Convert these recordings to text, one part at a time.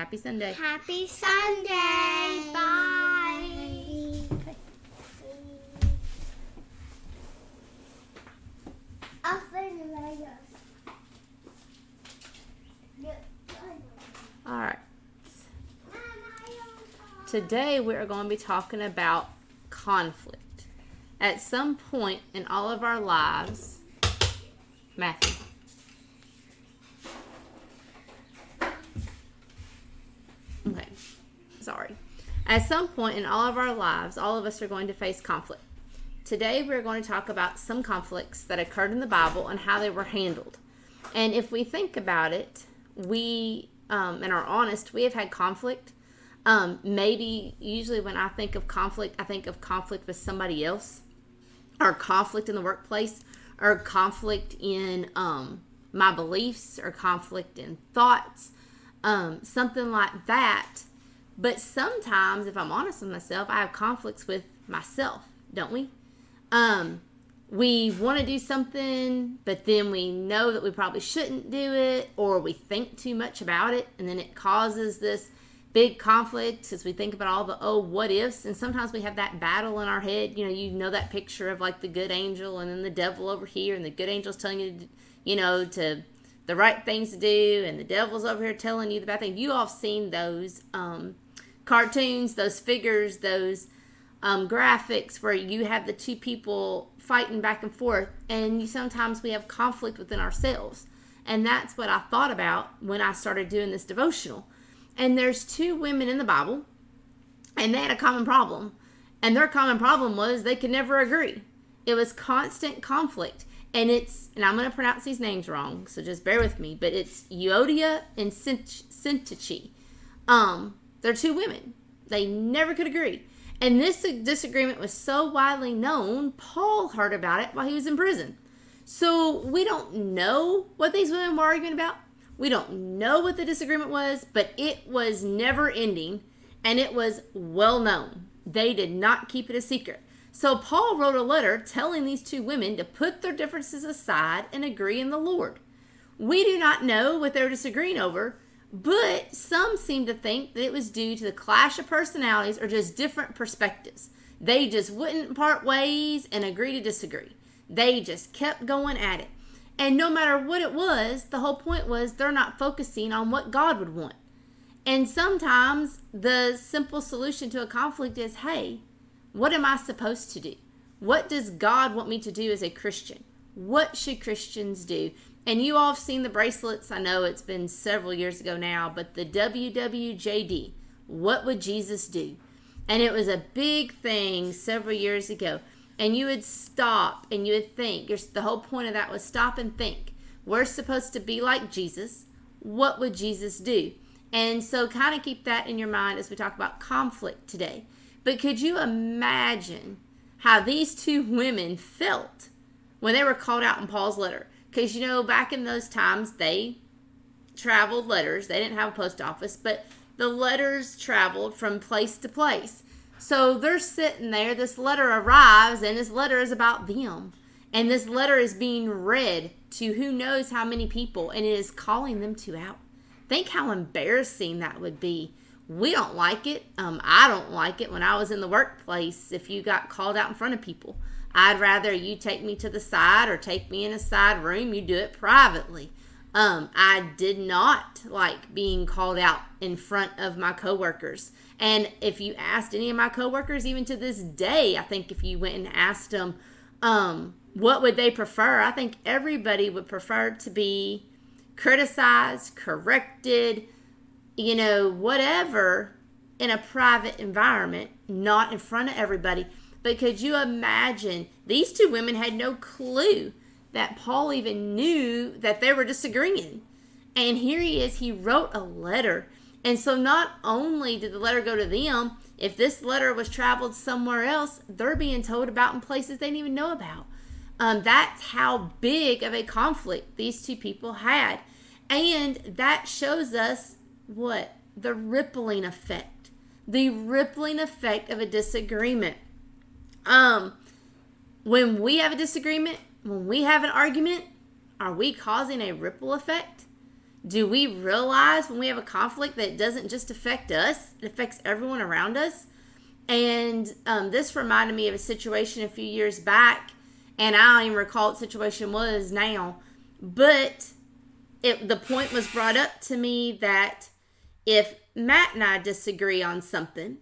happy Sunday. Happy Sunday. Bye. Okay. I'll find the Legos. All right. Today we are going to be talking about conflict. At some point in all of our lives, Matthew. Okay, sorry. At some point in all of our lives, all of us are going to face conflict. Today we're going to talk about some conflicts that occurred in the Bible and how they were handled. And if we think about it, we and are honest, we have had conflict. Maybe usually when I think of conflict, I think of conflict with somebody else, or conflict in the workplace, or conflict in my beliefs, or conflict in thoughts, something like that. But sometimes, if I'm honest with myself, I have conflicts with myself, don't we? We want to do something, but then we know that we probably shouldn't do it, or we think too much about it, and then it causes this big conflict as we think about all the what ifs. And sometimes we have that battle in our head. You know that picture of like the good angel and then the devil over here, and the good angel's telling you, to the right things to do, and the devil's over here telling you the bad thing. You all have seen those cartoons, those figures, those graphics where you have the two people fighting back and forth, and sometimes we have conflict within ourselves. And that's what I thought about when I started doing this devotional. And there's two women in the Bible, and they had a common problem. And their common problem was they could never agree. It was constant conflict. And I'm going to pronounce these names wrong, so just bear with me. But it's Euodia and Syntyche. They're two women. They never could agree. And this disagreement was so widely known, Paul heard about it while he was in prison. So we don't know what these women were arguing about. We don't know what the disagreement was, but it was never ending, and it was well known. They did not keep it a secret. So Paul wrote a letter telling these two women to put their differences aside and agree in the Lord. We do not know what they were disagreeing over, but some seem to think that it was due to the clash of personalities or just different perspectives. They just wouldn't part ways and agree to disagree. They just kept going at it. And no matter what it was, the whole point was they're not focusing on what God would want. And sometimes the simple solution to a conflict is, hey, what am I supposed to do? What does God want me to do as a Christian? What should Christians do? And you all have seen the bracelets. I know it's been several years ago now, but the WWJD, what would Jesus do? And it was a big thing several years ago. And you would stop and you would think. The whole point of that was stop and think. We're supposed to be like Jesus. What would Jesus do? And so kind of keep that in your mind as we talk about conflict today. But could you imagine how these two women felt when they were called out in Paul's letter? Because, back in those times, they traveled letters. They didn't have a post office, but the letters traveled from place to place. So they're sitting there, this letter arrives, and this letter is about them. And this letter is being read to who knows how many people, and it is calling them to out. Think how embarrassing that would be. We don't like it. I don't like it when I was in the workplace if you got called out in front of people. I'd rather you take me to the side or take me in a side room. You do it privately. I did not like being called out in front of my coworkers. And if you asked any of my coworkers, even to this day, I think if you went and asked them what would they prefer, I think everybody would prefer to be criticized, corrected, whatever, in a private environment, not in front of everybody. But could you imagine, these two women had no clue that Paul even knew that they were disagreeing. And here he is, he wrote a letter. And so not only did the letter go to them, if this letter was traveled somewhere else, they're being told about in places they didn't even know about. That's how big of a conflict these two people had. And that shows us what? The rippling effect. The rippling effect of a disagreement. When we have a disagreement, when we have an argument, are we causing a ripple effect? Do we realize when we have a conflict that it doesn't just affect us, it affects everyone around us? And this reminded me of a situation a few years back, and I don't even recall what the situation was now, but the point was brought up to me that if Matt and I disagree on something,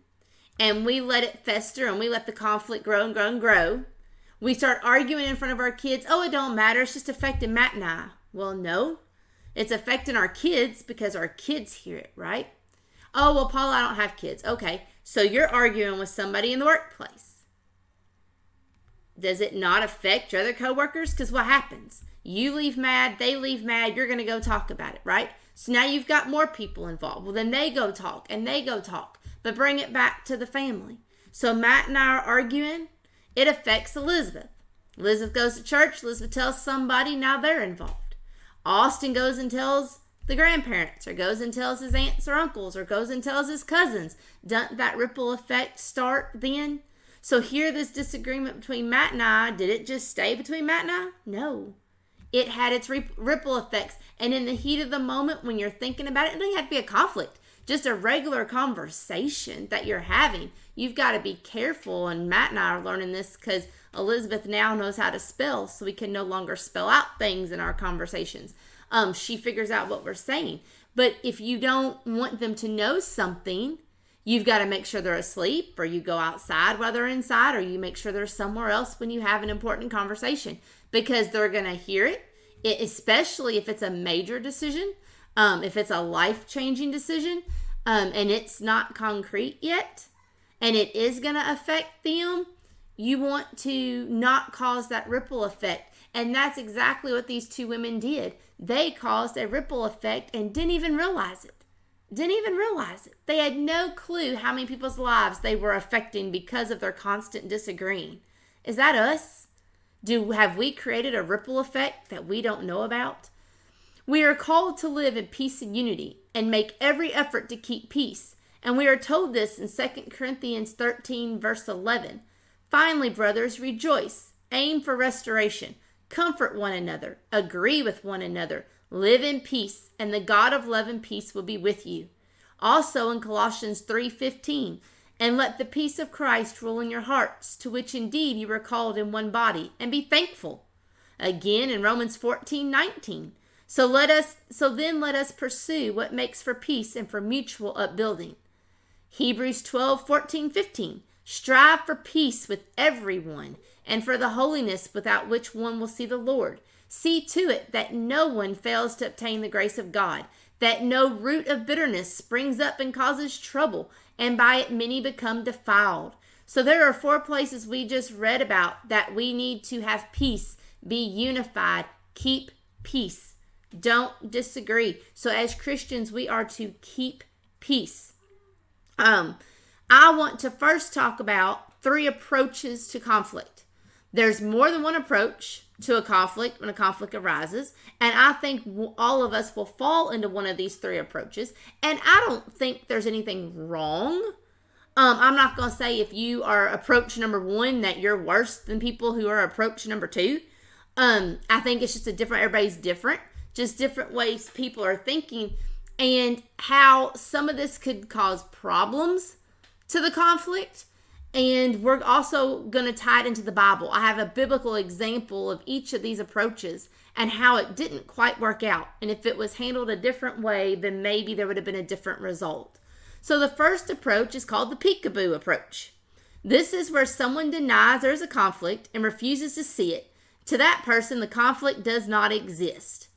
and we let it fester and we let the conflict grow and grow and grow, we start arguing in front of our kids. Oh, it don't matter. It's just affecting Matt and I. Well, no. It's affecting our kids because our kids hear it, right? Oh, well, Paula, I don't have kids. Okay, so you're arguing with somebody in the workplace. Does it not affect your other coworkers? Because what happens? You leave mad, they leave mad, you're going to go talk about it, right? So now you've got more people involved. Well, then they go talk and they go talk. But bring it back to the family. So Matt and I are arguing. It affects Elizabeth. Elizabeth goes to church. Elizabeth tells somebody. Now they're involved. Austin goes and tells the grandparents, or goes and tells his aunts or uncles, or goes and tells his cousins. Doesn't that ripple effect start then? So here, this disagreement between Matt and I, did it just stay between Matt and I? No. It had its ripple effects. And in the heat of the moment, when you're thinking about it, it doesn't have to be a conflict. Just a regular conversation that you're having. You've got to be careful. And Matt and I are learning this because Elizabeth now knows how to spell, so we can no longer spell out things in our conversations. She figures out what we're saying. But if you don't want them to know something, you've got to make sure they're asleep, or you go outside while they're inside, or you make sure they're somewhere else when you have an important conversation, because they're going to hear it, especially if it's a major decision. If it's a life-changing decision, and it's not concrete yet, and it is going to affect them, you want to not cause that ripple effect. And that's exactly what these two women did. They caused a ripple effect and didn't even realize it. They had no clue how many people's lives they were affecting because of their constant disagreeing. Is that us? Have we created a ripple effect that we don't know about? We are called to live in peace and unity and make every effort to keep peace. And we are told this in 2 Corinthians 13, verse 11. Finally, brothers, rejoice, aim for restoration, comfort one another, agree with one another, live in peace, and the God of love and peace will be with you. Also in Colossians 3:15, and let the peace of Christ rule in your hearts, to which indeed you were called in one body, and be thankful. Again in Romans 14:19. So then let us pursue what makes for peace and for mutual upbuilding. Hebrews 12:14-15. Strive for peace with everyone, and for the holiness without which one will see the Lord. See to it that no one fails to obtain the grace of God, that no root of bitterness springs up and causes trouble, and by it many become defiled. So there are 4 places we just read about that we need to have peace, be unified, keep peace. Don't disagree. So as Christians, we are to keep peace. I want to first talk about 3 approaches to conflict. There's more than one approach to a conflict when a conflict arises, and I think all of us will fall into one of these 3 approaches, and I don't think there's anything wrong. I'm not going to say if you are approach number 1 that you're worse than people who are approach number 2. I think it's just everybody's different. Just different ways people are thinking, and how some of this could cause problems to the conflict. And we're also going to tie it into the Bible. I have a biblical example of each of these approaches and how it didn't quite work out. And if it was handled a different way, then maybe there would have been a different result. So the first approach is called the Peekaboo Approach. This is where someone denies there's a conflict and refuses to see it. To that person, the conflict does not exist.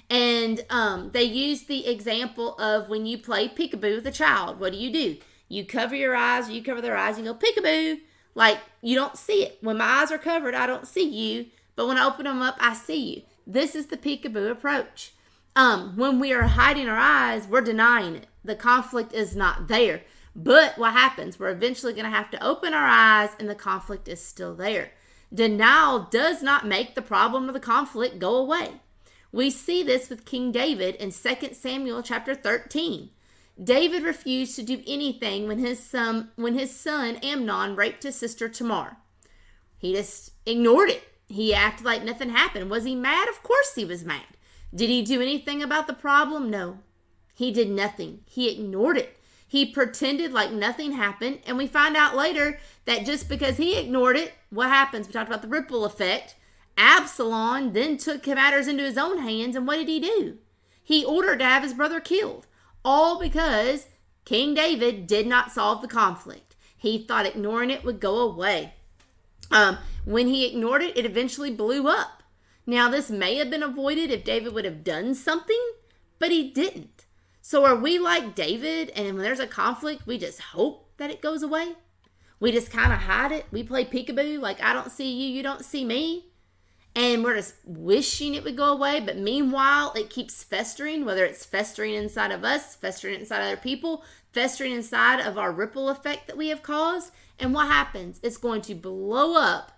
And they use the example of when you play peekaboo with a child. What do? You cover your eyes, or you cover their eyes, and you go peekaboo. Like, you don't see it. When my eyes are covered, I don't see you. But when I open them up, I see you. This is the peekaboo approach. When we are hiding our eyes, we're denying it. The conflict is not there. But what happens? We're eventually going to have to open our eyes, and the conflict is still there. Denial does not make the problem of the conflict go away. We see this with King David in 2 Samuel chapter 13. David refused to do anything when his son Amnon raped his sister Tamar. He just ignored it. He acted like nothing happened. Was he mad? Of course he was mad. Did he do anything about the problem? No. He did nothing. He ignored it. He pretended like nothing happened, and we find out later that just because he ignored it, what happens? We talked about the ripple effect. Absalom then took matters into his own hands, and what did he do? He ordered to have his brother killed, all because King David did not solve the conflict. He thought ignoring it would go away. When he ignored it, it eventually blew up. Now, this may have been avoided if David would have done something, but he didn't. So are we like David, and when there's a conflict, we just hope that it goes away? We just kind of hide it? We play peekaboo, like I don't see you, you don't see me? And we're just wishing it would go away, but meanwhile, it keeps festering, whether it's festering inside of us, festering inside other people, festering inside of our ripple effect that we have caused. And what happens? It's going to blow up,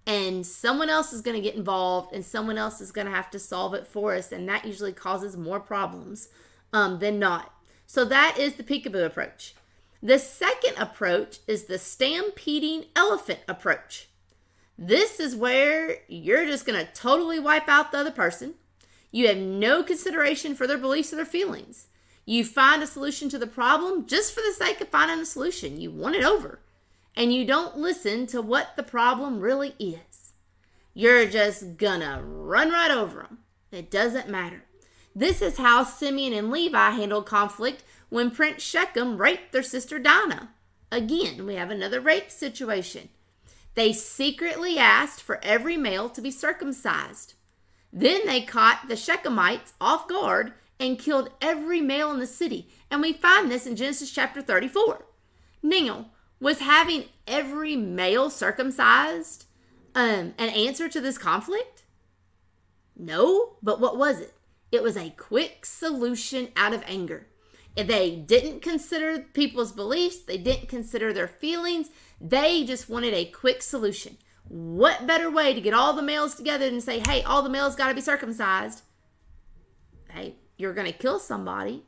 and someone else is going to get involved, and someone else is going to have to solve it for us, and that usually causes more problems than not. So that is the peekaboo approach. The second approach is the stampeding elephant approach. This is where you're just going to totally wipe out the other person. You have no consideration for their beliefs or their feelings. You find a solution to the problem just for the sake of finding a solution. You want it over. And you don't listen to what the problem really is. You're just gonna run right over them. It doesn't matter. This is how Simeon and Levi handled conflict when Prince Shechem raped their sister Dinah. Again, we have another rape situation. They secretly asked for every male to be circumcised. Then they caught the Shechemites off guard and killed every male in the city. And we find this in Genesis chapter 34. Now, was having every male circumcised an answer to this conflict? No, but what was it? It was a quick solution out of anger. They didn't consider people's beliefs. They didn't consider their feelings. They just wanted a quick solution. What better way to get all the males together and say, hey, all the males got to be circumcised? Hey, you're going to kill somebody.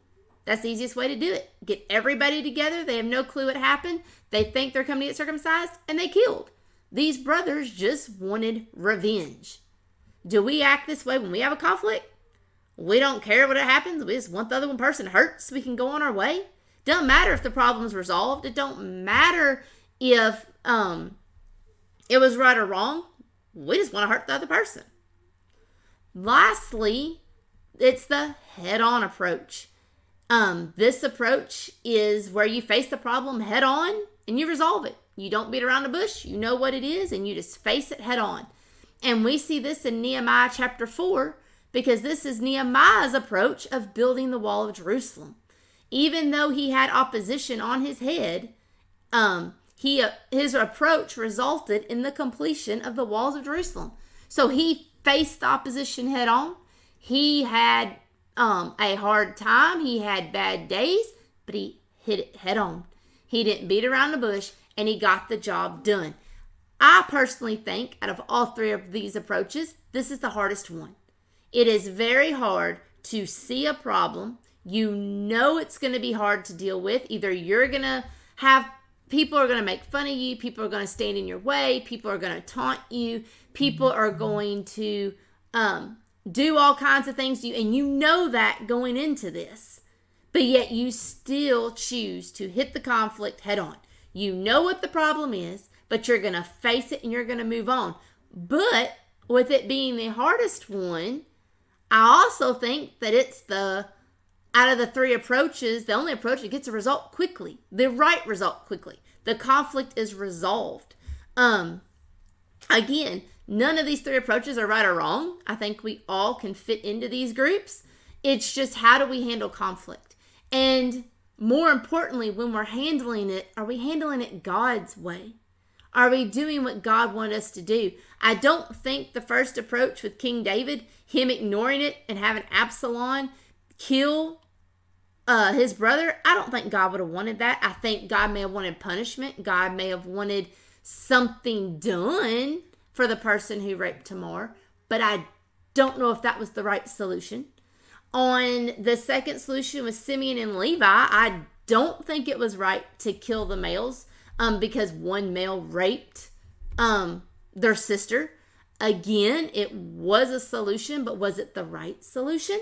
That's the easiest way to do it. Get everybody together. They have no clue what happened. They think they're coming to get circumcised, and they killed. These brothers just wanted revenge. Do we act this way when we have a conflict? We don't care what happens. We just want the other one person hurt so we can go on our way. Doesn't matter if the problem's resolved. It don't matter if it was right or wrong. We just want to hurt the other person. Lastly, it's the head-on approach. This approach is where you face the problem head on and you resolve it. You don't beat around the bush. You know what it is and you just face it head on. And we see this in Nehemiah chapter 4 because this is Nehemiah's approach of building the wall of Jerusalem. Even though he had opposition on his head, his approach resulted in the completion of the walls of Jerusalem. So he faced the opposition head on. He had a hard time. He had bad days, but he hit it head on. He didn't beat around the bush, and he got the job done. I personally think out of all three of these approaches, this is the hardest one. It is very hard to see a problem. You know it's going to be hard to deal with. Either you're going to have people are going to make fun of you. People are going to stand in your way. People are going to taunt you. People are going to do all kinds of things to you. And you know that going into this. But yet you still choose to hit the conflict head on. You know what the problem is, but you're going to face it and you're going to move on. But with it being the hardest one, I also think that it's out of the three approaches, the only approach that gets a result quickly, the right result quickly. The conflict is resolved. Again, none of these three approaches are right or wrong. I think we all can fit into these groups. It's just how do we handle conflict? And more importantly, when we're handling it, are we handling it God's way? Are we doing what God wanted us to do? I don't think the first approach with King David, him ignoring it and having Absalom kill his brother, I don't think God would have wanted that. I think God may have wanted punishment. God may have wanted something done for the person who raped Tamar. But I don't know if that was the right solution. On the second solution with Simeon and Levi, I don't think it was right to kill the males because one male raped their sister. Again, it was a solution, but was it the right solution?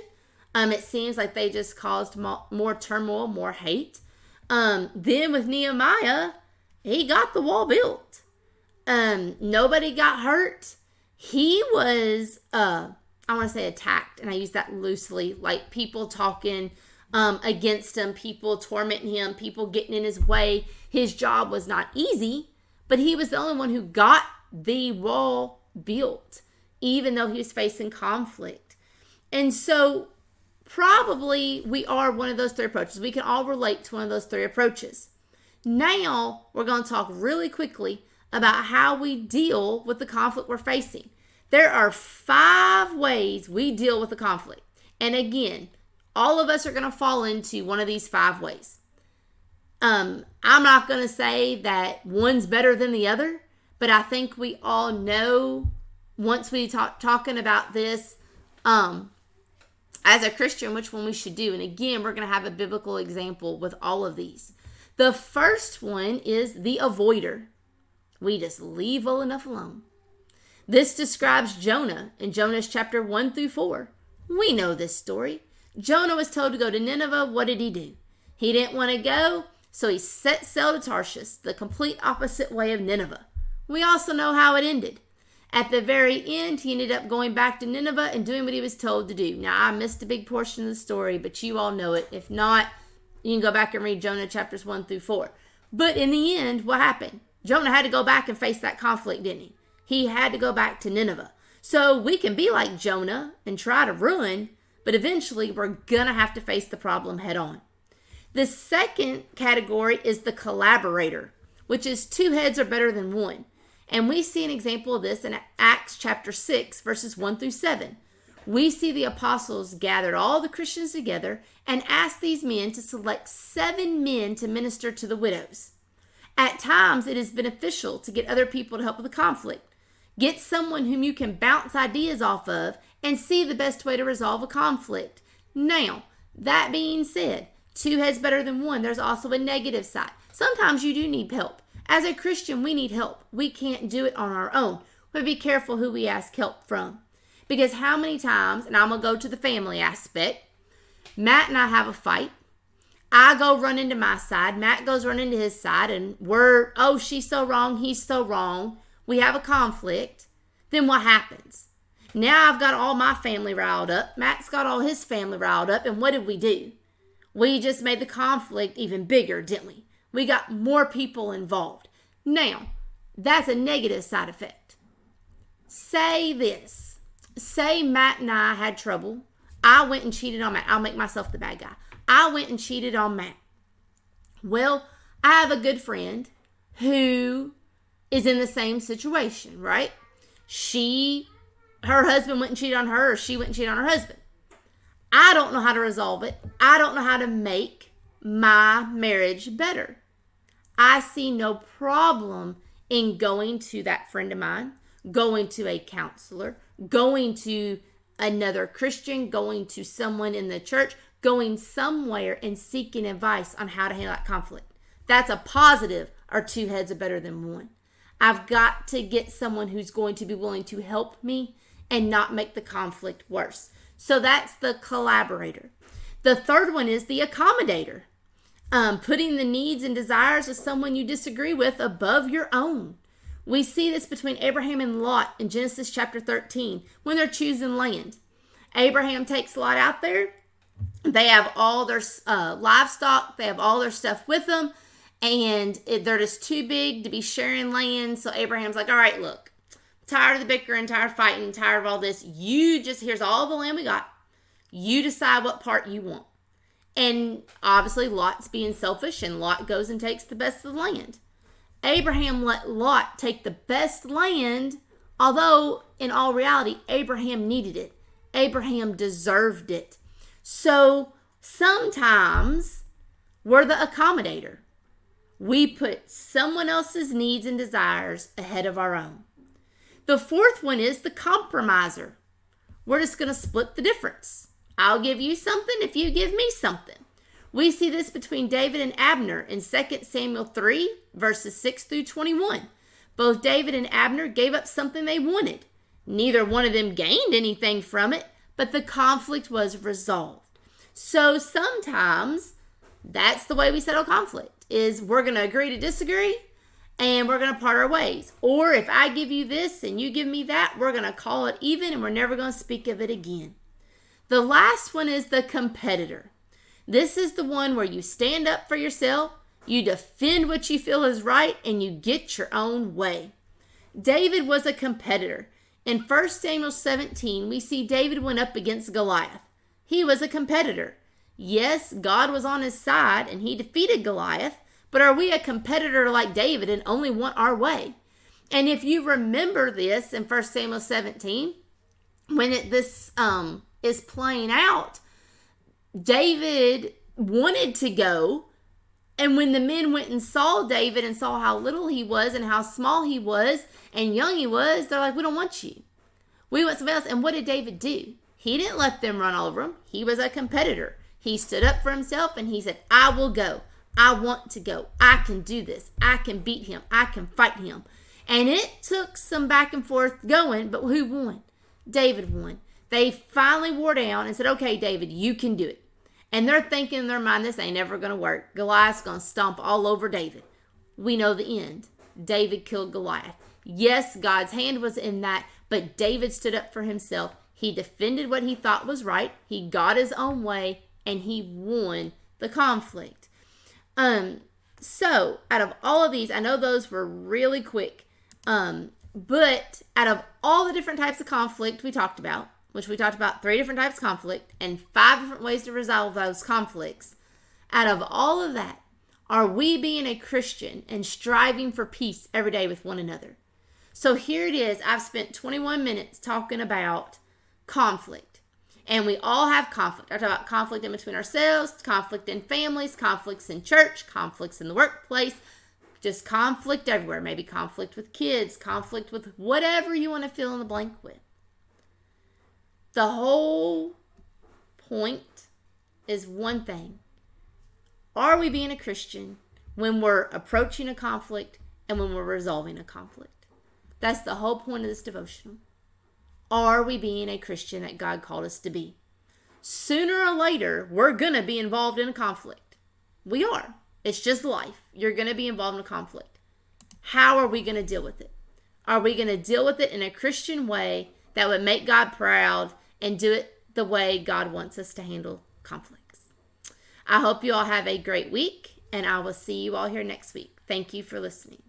It seems like they just caused more turmoil, more hate. Then with Nehemiah, he got the wall built. Nobody got hurt. He was, I want to say attacked, and I use that loosely, like people talking against him, people tormenting him, people getting in his way. His job was not easy, but he was the only one who got the wall built, even though he was facing conflict. And so probably we are one of those three approaches. We can all relate to one of those three approaches. Now we're going to talk really quickly about how we deal with the conflict we're facing. There are 5 ways we deal with the conflict. And again, all of us are going to fall into one of these 5 ways. I'm not going to say that one's better than the other, but I think we all know once we talking about this as a Christian, which one we should do. And again, we're going to have a biblical example with all of these. The first one is the avoider. We just leave well enough alone. This describes Jonah in Jonah's chapter 1 through 4. We know this story. Jonah was told to go to Nineveh. What did he do? He didn't want to go, so he set sail to Tarshish, the complete opposite way of Nineveh. We also know how it ended. At the very end, he ended up going back to Nineveh and doing what he was told to do. Now, I missed a big portion of the story, but you all know it. If not, you can go back and read Jonah chapters 1 through 4. But in the end, what happened? Jonah had to go back and face that conflict, didn't he? He had to go back to Nineveh. So we can be like Jonah and try to run, but eventually we're going to have to face the problem head on. The second category is the collaborator, which is 2 heads are better than 1. And we see an example of this in Acts chapter 6, verses 1 through 7. We see the apostles gathered all the Christians together and asked these men to select 7 men to minister to the widows. At times, it is beneficial to get other people to help with the conflict. Get someone whom you can bounce ideas off of and see the best way to resolve a conflict. Now, that being said, 2 heads better than 1. There's also a negative side. Sometimes you do need help. As a Christian, we need help. We can't do it on our own. But be careful who we ask help from. Because how many times, and I'm going to go to the family aspect, Matt and I have a fight. I go run into my side. Matt goes run into his side. And she's so wrong. He's so wrong. We have a conflict. Then what happens? Now I've got all my family riled up. Matt's got all his family riled up. And what did we do? We just made the conflict even bigger, didn't we? We got more people involved. Now, that's a negative side effect. Say this. Say Matt and I had trouble. I went and cheated on Matt. I'll make myself the bad guy. I went and cheated on Matt. Well, I have a good friend who is in the same situation, right? Her husband went and cheated on her, or she went and cheated on her husband. I don't know how to resolve it. I don't know how to make my marriage better. I see no problem in going to that friend of mine, going to a counselor, going to another Christian, going to someone in the church, going somewhere and seeking advice on how to handle that conflict. That's a positive, or 2 heads are better than 1. I've got to get someone who's going to be willing to help me and not make the conflict worse. So that's the collaborator. The third one is the accommodator. Putting the needs and desires of someone you disagree with above your own. We see this between Abraham and Lot in Genesis chapter 13 when they're choosing land. Abraham takes Lot out there. They have all their livestock. They have all their stuff with them. And they're just too big to be sharing land. So Abraham's like, all right, look, tired of the bickering, tired of fighting, tired of all this. Here's all the land we got. You decide what part you want. And obviously Lot's being selfish, and Lot goes and takes the best of the land. Abraham let Lot take the best land, although in all reality, Abraham needed it. Abraham deserved it. So sometimes we're the accommodator. We put someone else's needs and desires ahead of our own. The fourth one is the compromiser. We're just going to split the difference. I'll give you something if you give me something. We see this between David and Abner in 2 Samuel 3, verses 6 through 21. Both David and Abner gave up something they wanted, Neither one of them gained anything from it, but the conflict was resolved. So sometimes that's the way we settle conflict, is we're going to agree to disagree and we're going to part our ways. Or if I give you this and you give me that, we're going to call it even and we're never going to speak of it again. The last one is the competitor. This is the one where you stand up for yourself, you defend what you feel is right, and you get your own way. David was a competitor. In 1 Samuel 17, we see David went up against Goliath. He was a competitor. Yes, God was on his side and he defeated Goliath, but are we a competitor like David and only want our way? And if you remember this in 1 Samuel 17, when this is playing out, David wanted to go, and when the men went and saw David and saw how little he was and how small he was and young he was, they're like, we don't want you. We want somebody else. And what did David do? He didn't let them run all over him. He was a competitor. He stood up for himself and he said, I will go. I want to go. I can do this. I can beat him. I can fight him. And it took some back and forth going, but who won? David won. They finally wore down and said, okay, David, you can do it. And they're thinking in their mind, this ain't never going to work. Goliath's going to stomp all over David. We know the end. David killed Goliath. Yes, God's hand was in that, but David stood up for himself. He defended what he thought was right. He got his own way, and he won the conflict. So, out of all of these, I know those were really quick, but out of all the different types of conflict we talked about, which we talked about 3 different types of conflict and 5 different ways to resolve those conflicts. Out of all of that, are we being a Christian and striving for peace every day with one another? So here it is. I've spent 21 minutes talking about conflict. And we all have conflict. I talk about conflict in between ourselves, conflict in families, conflicts in church, conflicts in the workplace, just conflict everywhere. Maybe conflict with kids, conflict with whatever you want to fill in the blank with. The whole point is one thing. Are we being a Christian when we're approaching a conflict and when we're resolving a conflict? That's the whole point of this devotional. Are we being a Christian that God called us to be? Sooner or later, we're going to be involved in a conflict. We are. It's just life. You're going to be involved in a conflict. How are we going to deal with it? Are we going to deal with it in a Christian way that would make God proud and do it the way God wants us to handle conflicts? I hope you all have a great week, and I will see you all here next week. Thank you for listening.